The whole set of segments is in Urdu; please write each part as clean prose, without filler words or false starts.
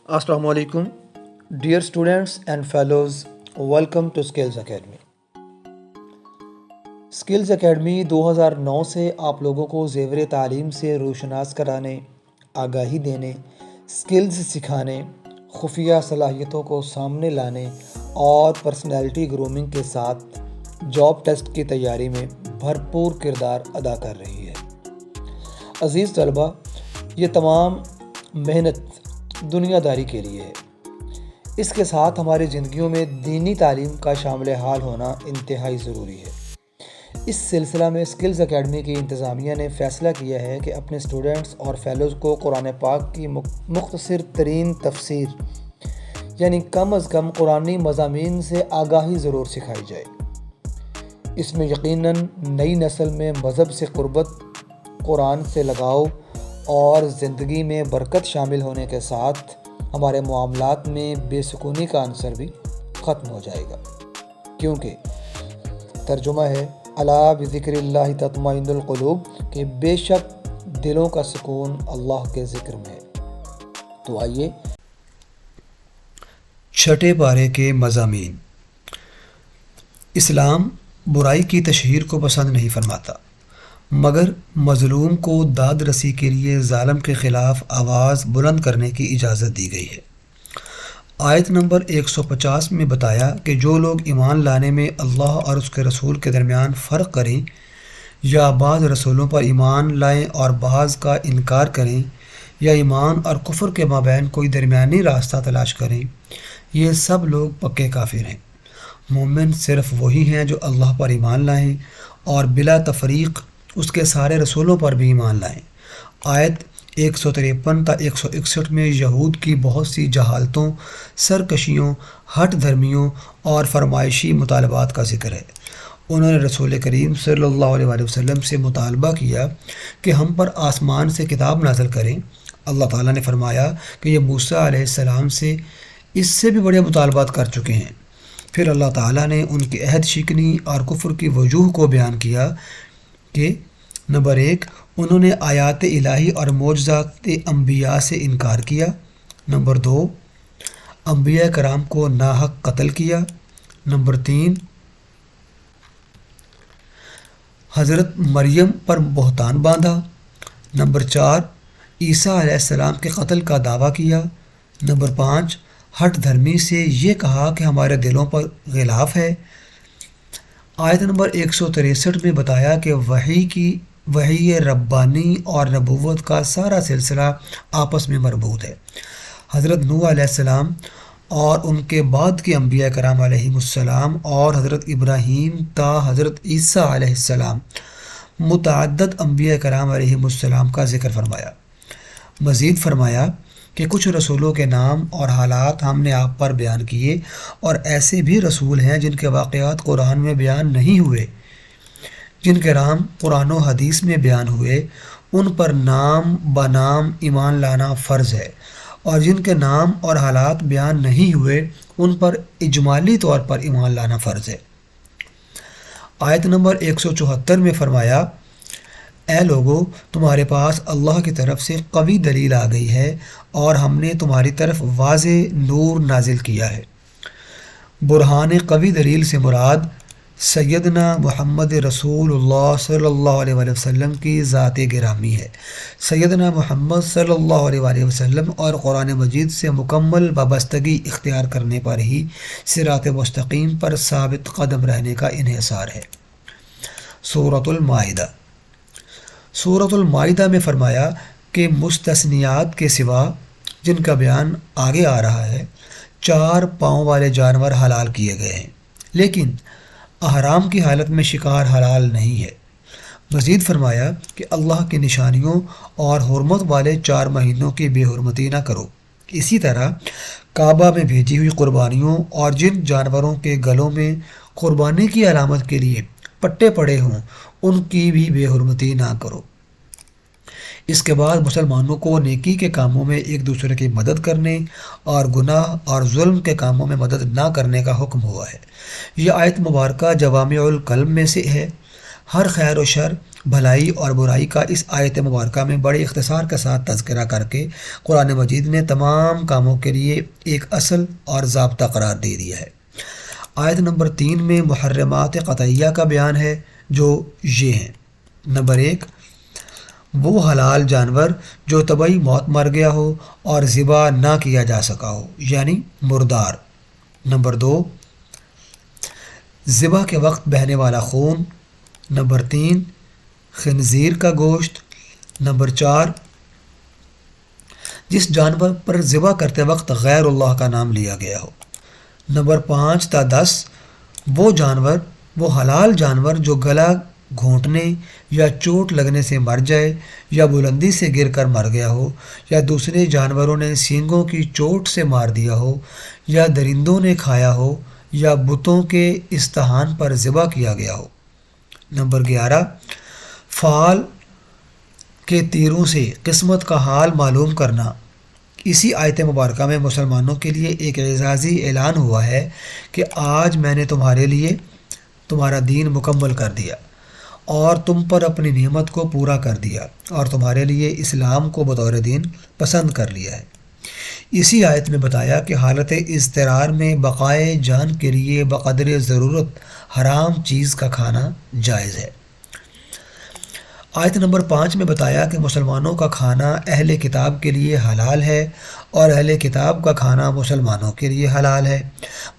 Assalamu alaikum. Dear students and fellows, welcome to Skills Academy. Skills academy 2009 سے آپ لوگوں کو زیور تعلیم سے روشناس کرانے، آگاہی دینے، اسکلز سکھانے، خفیہ صلاحیتوں کو سامنے لانے اور پرسنالٹی گرومنگ کے ساتھ جاب ٹیسٹ کی تیاری میں بھرپور کردار ادا کر رہی ہے۔ عزیز طلبہ، یہ تمام محنت دنیا داری کے لیے ہے۔ اس کے ساتھ ہماری زندگیوں میں دینی تعلیم کا شامل حال ہونا انتہائی ضروری ہے۔ اس سلسلہ میں اسکلز اکیڈمی کی انتظامیہ نے فیصلہ کیا ہے کہ اپنے اسٹوڈنٹس اور فیلوز کو قرآن پاک کی مختصر ترین تفسیر یعنی کم از کم قرآنی مضامین سے آگاہی ضرور سکھائی جائے۔ اس میں یقیناً نئی نسل میں مذہب سے قربت، قرآن سے لگاؤ اور زندگی میں برکت شامل ہونے کے ساتھ ہمارے معاملات میں بے سکونی کا عنصر بھی ختم ہو جائے گا، کیونکہ ترجمہ ہے الا بذکر اللہ تطمئن القلوب کہ بے شک دلوں کا سکون اللہ کے ذکر میں ہے۔ تو آئیے چھٹے پارے کے مضامین۔ اسلام برائی کی تشہیر کو پسند نہیں فرماتا، مگر مظلوم کو داد رسی کے لیے ظالم کے خلاف آواز بلند کرنے کی اجازت دی گئی ہے۔ آیت نمبر 150 میں بتایا کہ جو لوگ ایمان لانے میں اللہ اور اس کے رسول کے درمیان فرق کریں یا بعض رسولوں پر ایمان لائیں اور بعض کا انکار کریں یا ایمان اور کفر کے مابین کوئی درمیانی راستہ تلاش کریں، یہ سب لوگ پکے کافر ہیں۔ مومن صرف وہی ہیں جو اللہ پر ایمان لائیں اور بلا تفریق اس کے سارے رسولوں پر بھی ایمان لائیں۔ آیت 153 تا 161 میں یہود کی بہت سی جہالتوں، سرکشیوں، ہٹ دھرمیوں اور فرمائشی مطالبات کا ذکر ہے۔ انہوں نے رسول کریم صلی اللہ علیہ وآلہ وسلم سے مطالبہ کیا کہ ہم پر آسمان سے کتاب نازل کریں۔ اللہ تعالیٰ نے فرمایا کہ یہ موسیٰ علیہ السلام سے اس سے بھی بڑے مطالبات کر چکے ہیں۔ پھر اللہ تعالیٰ نے ان کی عہد شکنی اور کفر کی وجوہ کو بیان کیا کہ نمبر 1، انہوں نے آیات الہی اور معجزات انبیاء سے انکار کیا۔ نمبر 2، انبیاء کرام کو ناحق قتل کیا۔ نمبر 3، حضرت مریم پر بہتان باندھا۔ نمبر 4، عیسیٰ علیہ السلام کے قتل کا دعویٰ کیا۔ نمبر 5، ہٹ دھرمی سے یہ کہا کہ ہمارے دلوں پر غلاف ہے۔ آیت نمبر 163 میں بتایا کہ وحی ربانی اور نبوت کا سارا سلسلہ آپس میں مربوط ہے۔ حضرت نوح علیہ السلام اور ان کے بعد کے انبیاء کرام علیہم السلام اور حضرت ابراہیم تا حضرت عیسیٰ علیہ السلام متعدد انبیاء کرام علیہم السلام کا ذکر فرمایا۔ مزید فرمایا کہ کچھ رسولوں کے نام اور حالات ہم نے آپ پر بیان کیے، اور ایسے بھی رسول ہیں جن کے واقعات قرآن میں بیان نہیں ہوئے، جن کے نام قرآن و حدیث میں بیان ہوئے، ان پر نام بنام ایمان لانا فرض ہے، اور جن کے نام اور حالات بیان نہیں ہوئے ان پر اجمالی طور پر ایمان لانا فرض ہے۔ آیت نمبر 174 میں فرمایا، اے لوگو، تمہارے پاس اللہ کی طرف سے قوی دلیل آ گئی ہے اور ہم نے تمہاری طرف واضح نور نازل کیا ہے۔ برہان قوی دلیل سے مراد سیدنا محمد رسول اللہ صلی اللہ علیہ وآلہ وسلم کی ذات گرامی ہے۔ سیدنا محمد صلی اللہ علیہ وآلہ وسلم اور قرآن مجید سے مکمل وابستگی اختیار کرنے پر ہی صراط مستقیم پر ثابت قدم رہنے کا انحصار ہے۔ سورۃ المائدہ۔ سورۃ المائدہ میں فرمایا کہ مستثنیات کے سوا، جن کا بیان آگے آ رہا ہے، 4 پاؤں والے جانور حلال کیے گئے ہیں، لیکن احرام کی حالت میں شکار حلال نہیں ہے۔ مزید فرمایا کہ اللہ کی نشانیوں اور حرمت والے 4 مہینوں کی بے حرمتی نہ کرو۔ اسی طرح کعبہ میں بھیجی ہوئی قربانیوں اور جن جانوروں کے گلوں میں قربانی کی علامت کے لیے پٹے پڑے ہوں ان کی بھی بے حرمتی نہ کرو۔ اس کے بعد مسلمانوں کو نیکی کے کاموں میں ایک دوسرے کی مدد کرنے اور گناہ اور ظلم کے کاموں میں مدد نہ کرنے کا حکم ہوا ہے۔ یہ آیت مبارکہ جوامع الکلم میں سے ہے۔ ہر خیر و شر، بھلائی اور برائی کا اس آیت مبارکہ میں بڑے اختصار کے ساتھ تذکرہ کر کے قرآن مجید نے تمام کاموں کے لیے ایک اصل اور ضابطہ قرار دے دیا ہے۔ آیت نمبر 3 میں محرمات قطعیہ کا بیان ہے جو یہ ہیں۔ نمبر 1، وہ حلال جانور جو طبعی موت مر گیا ہو اور ذبح نہ کیا جا سکا ہو، یعنی مردار۔ نمبر 2، ذبح کے وقت بہنے والا خون۔ نمبر 3، خنزیر کا گوشت۔ نمبر 4، جس جانور پر ذبح کرتے وقت غیر اللہ کا نام لیا گیا ہو۔ نمبر 5 تا 10، وہ حلال جانور جو گلا گھونٹنے یا چوٹ لگنے سے مر جائے، یا بلندی سے گر کر مر گیا ہو، یا دوسرے جانوروں نے سینگوں کی چوٹ سے مار دیا ہو، یا درندوں نے کھایا ہو، یا بتوں کے استحان پر ذبح کیا گیا ہو۔ نمبر 11، فال کے تیروں سے قسمت کا حال معلوم کرنا۔ اسی آیت مبارکہ میں مسلمانوں کے لیے ایک اعزازی اعلان ہوا ہے کہ آج میں نے تمہارے لیے تمہارا دین مکمل کر دیا اور تم پر اپنی نعمت کو پورا کر دیا اور تمہارے لیے اسلام کو بطور دین پسند کر لیا ہے۔ اسی آیت میں بتایا کہ حالت اضطرار میں بقائے جان کے لیے بقدر ضرورت حرام چیز کا کھانا جائز ہے۔ آیت نمبر 5 میں بتایا کہ مسلمانوں کا کھانا اہل کتاب کے لیے حلال ہے اور اہل کتاب کا کھانا مسلمانوں کے لیے حلال ہے،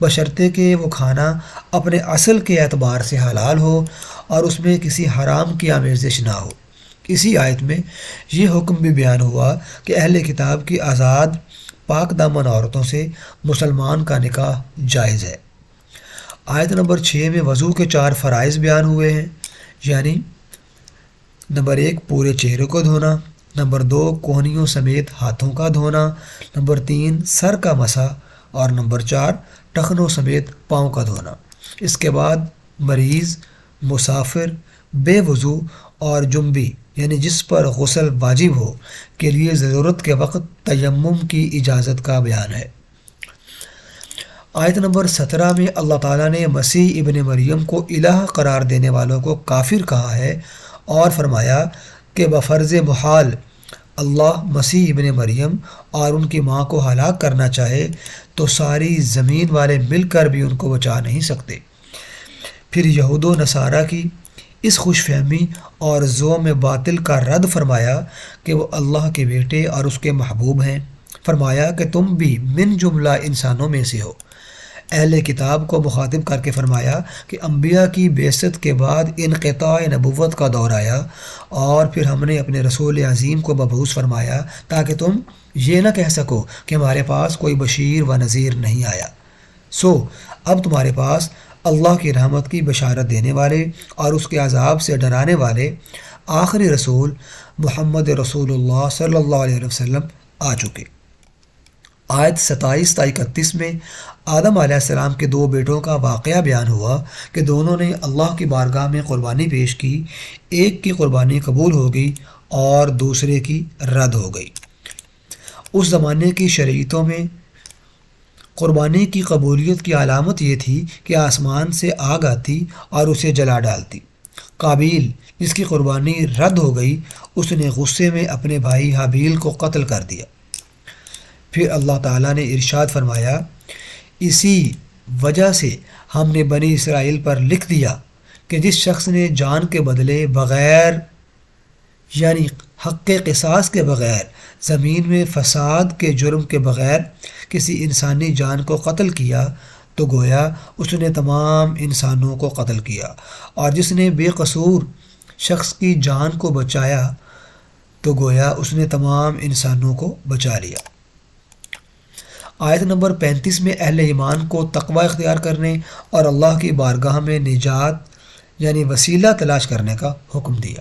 بشرطے کہ وہ کھانا اپنے اصل کے اعتبار سے حلال ہو اور اس میں کسی حرام کی آمیزش نہ ہو۔ اسی آیت میں یہ حکم بھی بیان ہوا کہ اہل کتاب کی آزاد پاک دامن عورتوں سے مسلمان کا نکاح جائز ہے۔ آیت نمبر 6 میں وضو کے 4 فرائض بیان ہوئے ہیں، یعنی نمبر 1، پورے چہرے کو دھونا۔ نمبر 2، کوہنیوں سمیت ہاتھوں کا دھونا۔ نمبر 3، سر کا مسح، اور نمبر 4، ٹخنوں سمیت پاؤں کا دھونا۔ اس کے بعد مریض، مسافر، بے وضو اور جنبی یعنی جس پر غسل واجب ہو کے لیے ضرورت کے وقت تیمم کی اجازت کا بیان ہے۔ آیت نمبر 17 میں اللہ تعالیٰ نے مسیح ابن مریم کو الہ قرار دینے والوں کو کافر کہا ہے اور فرمایا کہ بفرض محال اللہ مسیح ابن مریم اور ان کی ماں کو ہلاک کرنا چاہے تو ساری زمین والے مل کر بھی ان کو بچا نہیں سکتے۔ پھر یہود و نصارہ کی اس خوش فہمی اور زعم باطل کا رد فرمایا کہ وہ اللہ کے بیٹے اور اس کے محبوب ہیں۔ فرمایا کہ تم بھی من جملہ انسانوں میں سے ہو۔ اہل کتاب کو مخاطب کر کے فرمایا کہ انبیاء کی بعثت کے بعد انقطاع نبوت کا دور آیا اور پھر ہم نے اپنے رسول عظیم کو مبعوث فرمایا تاکہ تم یہ نہ کہہ سکو کہ ہمارے پاس کوئی بشیر و نذیر نہیں آیا۔ اب تمہارے پاس اللہ کی رحمت کی بشارت دینے والے اور اس کے عذاب سے ڈرانے والے آخری رسول محمد رسول اللہ صلی اللہ علیہ وسلم آ چکے۔ آیت 27 تا 31 میں آدم علیہ السلام کے 2 بیٹوں کا واقعہ بیان ہوا کہ دونوں نے اللہ کی بارگاہ میں قربانی پیش کی، ایک کی قربانی قبول ہو گئی اور دوسرے کی رد ہو گئی۔ اس زمانے کی شریعتوں میں قربانی کی قبولیت کی علامت یہ تھی کہ آسمان سے آگ آتی اور اسے جلا ڈالتی۔ قابیل جس کی قربانی رد ہو گئی، اس نے غصے میں اپنے بھائی حابیل کو قتل کر دیا۔ پھر اللہ تعالیٰ نے ارشاد فرمایا، اسی وجہ سے ہم نے بنی اسرائیل پر لکھ دیا کہ جس شخص نے جان کے بدلے بغیر یعنی حق قصاص کے بغیر زمین میں فساد کے جرم کے بغیر کسی انسانی جان کو قتل کیا تو گویا اس نے تمام انسانوں کو قتل کیا، اور جس نے بے قصور شخص کی جان کو بچایا تو گویا اس نے تمام انسانوں کو بچا لیا۔ آیت نمبر 35 میں اہل ایمان کو تقوی اختیار کرنے اور اللہ کی بارگاہ میں نجات یعنی وسیلہ تلاش کرنے کا حکم دیا۔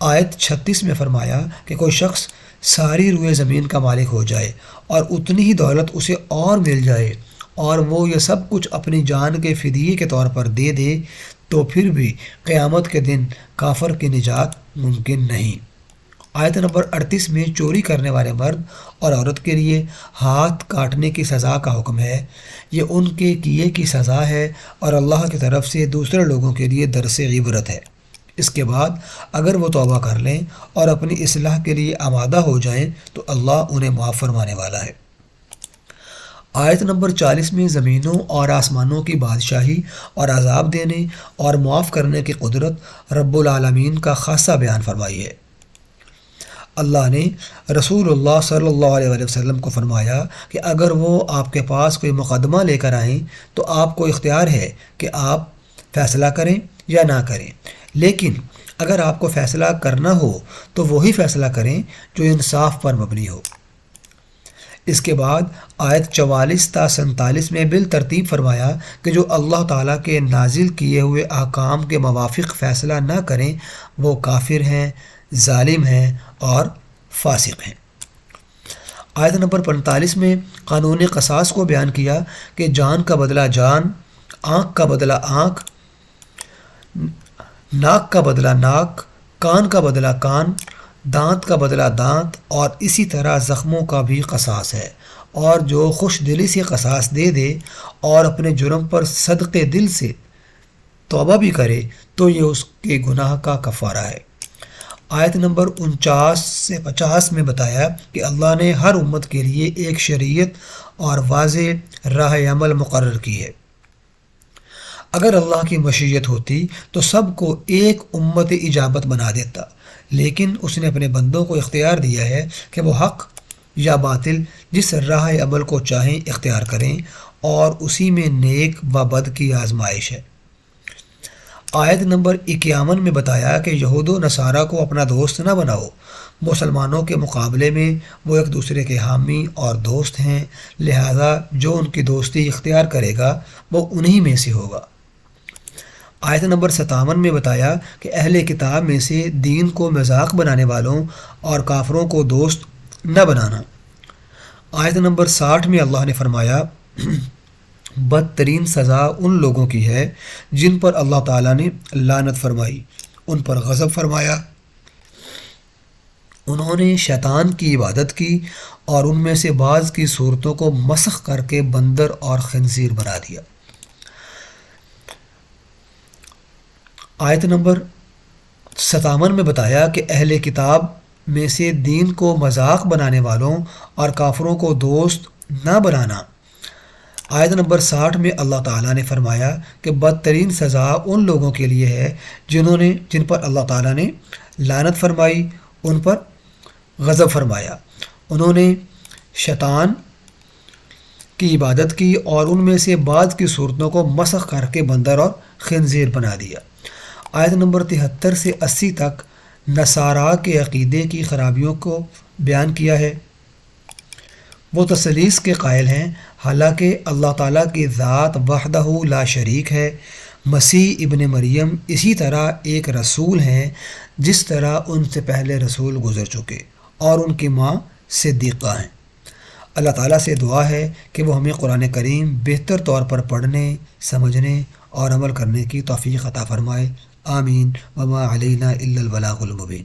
آیت 36 میں فرمایا کہ کوئی شخص ساری روئے زمین کا مالک ہو جائے اور اتنی ہی دولت اسے اور مل جائے اور وہ یہ سب کچھ اپنی جان کے فدیے کے طور پر دے دے تو پھر بھی قیامت کے دن کافر کی نجات ممکن نہیں۔ آیت نمبر 38 میں چوری کرنے والے مرد اور عورت کے لیے ہاتھ کاٹنے کی سزا کا حکم ہے۔ یہ ان کے کیے کی سزا ہے اور اللہ کی طرف سے دوسرے لوگوں کے لیے درس عبرت ہے۔ اس کے بعد اگر وہ توبہ کر لیں اور اپنی اصلاح کے لیے آمادہ ہو جائیں تو اللہ انہیں معاف فرمانے والا ہے۔ آیت نمبر 40 میں زمینوں اور آسمانوں کی بادشاہی اور عذاب دینے اور معاف کرنے کی قدرت رب العالمین کا خاصہ بیان فرمائی ہے۔ اللہ نے رسول اللہ صلی اللہ علیہ وآلہ وسلم کو فرمایا کہ اگر وہ آپ کے پاس کوئی مقدمہ لے کر آئیں تو آپ کو اختیار ہے کہ آپ فیصلہ کریں یا نہ کریں، لیکن اگر آپ کو فیصلہ کرنا ہو تو وہی فیصلہ کریں جو انصاف پر مبنی ہو۔ اس کے بعد آیت 44 تا 47 میں بالترتیب فرمایا کہ جو اللہ تعالیٰ کے نازل کیے ہوئے احکام کے موافق فیصلہ نہ کریں وہ کافر ہیں، ظالم ہیں اور فاسق ہیں۔ آیت نمبر 45 میں قانون قصاص کو بیان کیا کہ جان کا بدلہ جان، آنکھ کا بدلہ آنکھ، ناک کا بدلہ ناک، کان کا بدلہ کان، دانت کا بدلہ دانت، اور اسی طرح زخموں کا بھی قصاص ہے، اور جو خوش دلی سے قصاص دے دے اور اپنے جرم پر صدقے دل سے توبہ بھی کرے تو یہ اس کے گناہ کا کفارہ ہے۔ آیت نمبر 49 سے 50 میں بتایا کہ اللہ نے ہر امت کے لیے ایک شریعت اور واضح راہ عمل مقرر کی ہے۔ اگر اللہ کی مشیت ہوتی تو سب کو ایک امت اجابت بنا دیتا، لیکن اس نے اپنے بندوں کو اختیار دیا ہے کہ وہ حق یا باطل جس راہ عمل کو چاہیں اختیار کریں، اور اسی میں نیک و بد کی آزمائش ہے۔ آیت نمبر 51 میں بتایا کہ یہود و نصارہ کو اپنا دوست نہ بناؤ، مسلمانوں کے مقابلے میں وہ ایک دوسرے کے حامی اور دوست ہیں، لہذا جو ان کی دوستی اختیار کرے گا وہ انہی میں سے ہوگا۔ آیت نمبر 57 میں بتایا کہ اہل کتاب میں سے دین کو مذاق بنانے والوں اور کافروں کو دوست نہ بنانا۔ آیت نمبر 60 میں اللہ نے فرمایا بدترین سزا ان لوگوں کی ہے جن پر اللہ تعالیٰ نے لعنت فرمائی، ان پر غضب فرمایا، انہوں نے شیطان کی عبادت کی اور ان میں سے بعض کی صورتوں کو مسخ کر کے بندر اور خنزیر بنا دیا۔ آیت نمبر 57 میں بتایا کہ اہل کتاب میں سے دین کو مذاق بنانے والوں اور کافروں کو دوست نہ بنانا۔ آیت نمبر 60 میں اللہ تعالیٰ نے فرمایا کہ بدترین سزا ان لوگوں کے لیے ہے جن پر اللہ تعالیٰ نے لعنت فرمائی، ان پر غضب فرمایا، انہوں نے شیطان کی عبادت کی اور ان میں سے بعض کی صورتوں کو مسخ کر کے بندر اور خنزیر بنا دیا۔ آیت نمبر 73 سے 80 تک نصارہ کے عقیدے کی خرابیوں کو بیان کیا ہے۔ وہ تثلیث کے قائل ہیں، حالانکہ اللہ تعالیٰ کی ذات وحدہ لا شریک ہے۔ مسیح ابن مریم اسی طرح ایک رسول ہیں جس طرح ان سے پہلے رسول گزر چکے، اور ان کی ماں صدیقہ ہیں۔ اللہ تعالیٰ سے دعا ہے کہ وہ ہمیں قرآن کریم بہتر طور پر پڑھنے، سمجھنے اور عمل کرنے کی توفیق عطا فرمائے۔ آمین۔ وما علینا الا البلاغ المبین۔